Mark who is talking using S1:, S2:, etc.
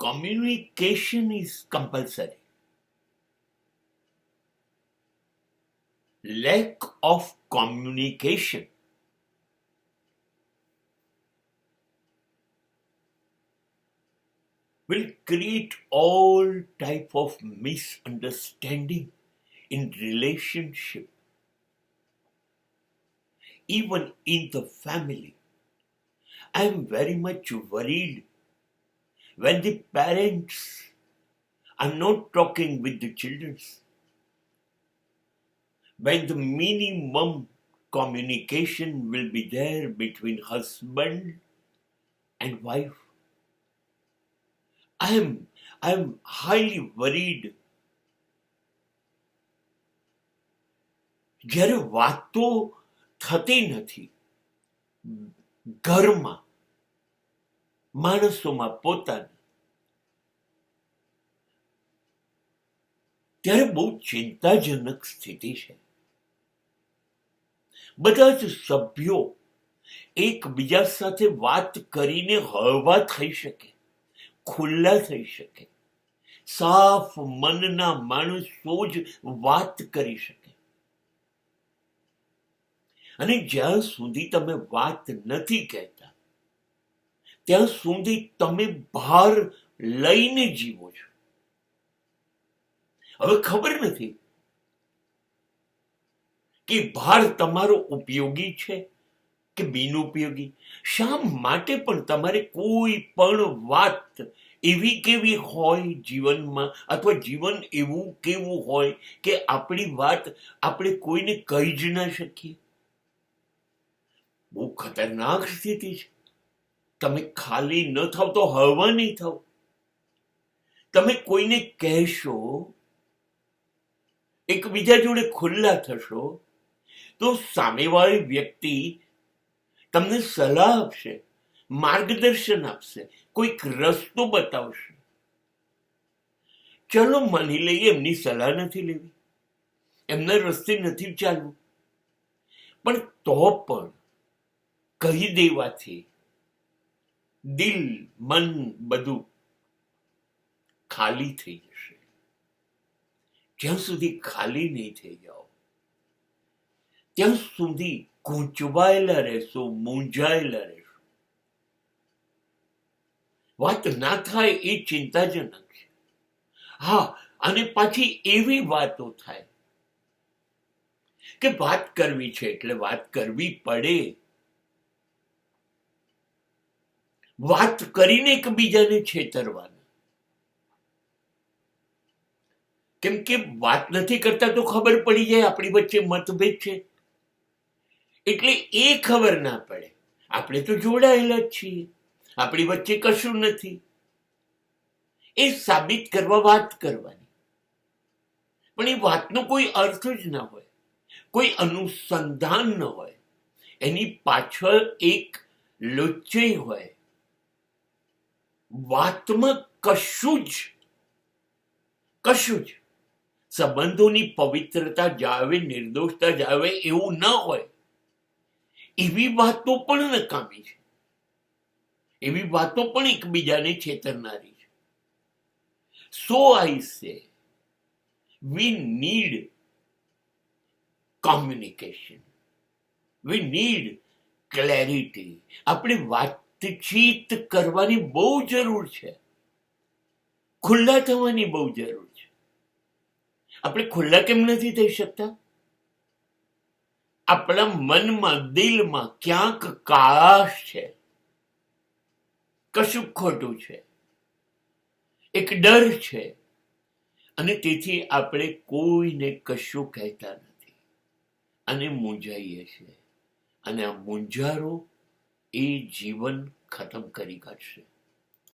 S1: communication is compulsory. Lack of communication will create all type of misunderstanding in relationship, even in the family. I am very much worried when the parents are not talking with the children, when the minimum communication will be there between husband and wife. I am highly worried. જ્યારે વાતો થતી નથી ઘરમાં, માણસોમાં પોતાના, ત્યારે બહુ ચિંતાજનક સ્થિતિ છે. બધા જ સભ્યો એકબીજા સાથે વાત કરીને હળવા થઈ શકે, ખુલ્લા થઈ શકે, સાફ મનના માણસો જ વાત કરી શકે. અને જ્યાં સુધી તમે વાત નથી કહેતા ત્યાં સુધી તમે ભાર લઈને જીવો છો. હવે ખબર નથી કે ભાર તમારો ઉપયોગી છે કે બિનઉપયોગી. શા માટે પણ તમારે કોઈ પણ વાત એવી કેવી હોય જીવનમાં, અથવા જીવન એવું કેવું હોય કે આપણી વાત આપણે કોઈને કહી જ ના શકીએ? બહુ ખતરનાક સ્થિતિ છે. તમે ખાલી ન થાવ તો હળવા નહીં થાવ. તમે કોઈને કહેશો, એકબીજા જોડે ખુલ્લા થશો, તો સામેવાળી વ્યક્તિ તમને સલાહ આપશે, માર્ગદર્શન આપશે, કોઈક રસ્તો બતાવશે. ચલો માની લઈએ એમની સલાહ નથી લેવી, એમના રસ્તે નથી ચાલવું, પણ તો પણ કહી દેવાથી દિલ, મન બધું ખાલી થઈ જશે. જ્યાં સુધી ખાલી નહીં થઈ જાઓ ત્યાં સુધી ગૂંચવાયેલા રહેશો, મૂંઝાયેલા રહેશો. વાત ના થાય એ ચિંતાજનક છે. હા, અને પાછી એવી વાતો થાય કે વાત કરવી છે એટલે વાત કરવી પડે. વાત કરીને એકબીજાને છેતરવાના. કેમ કે વાત નથી કરતા તો ખબર પડી જાય આપણી વચ્ચે મતભેદ છે, એટલે એ ખબર ના પડે. આપણે તો જોડાયેલા જ છીએ, આપણી વચ્ચે કશું નથી, એ સાબિત કરવા વાત કરવાની. પણ એ વાતનો કોઈ અર્થ જ ના હોય, કોઈ અનુસંધાન ન હોય, એની પાછળ એક લોચે હોય. વાતમાં કશું જ સંબંધોની પવિત્રતા જાળવે, નિર્દોષતા જાળવે એવું ન હોય. એવી વાતો પણ નકામી છે, એવી વાતો પણ એકબીજાને છેતરનારી છે. સો આઈ સે we need communication, we need clarity. આપણે વાતચીત કરવાની બહુ જરૂર છે, ખુલ્લા થવાની બહુ જરૂર છે. આપણે ખુલ્લા કેમ નથી થઈ શકતા? આપણા મનમાં, દિલમાં ક્યાંક કાળાશ છે, કશું ખોટું છે, એક ડર છે, અને તેથી આપણે કોઈને કશું કહેતા નથી અને મૂંઝાઈએ છીએ. અને આ મૂંઝારો એ જીવન ખતમ કરી કાઢશે.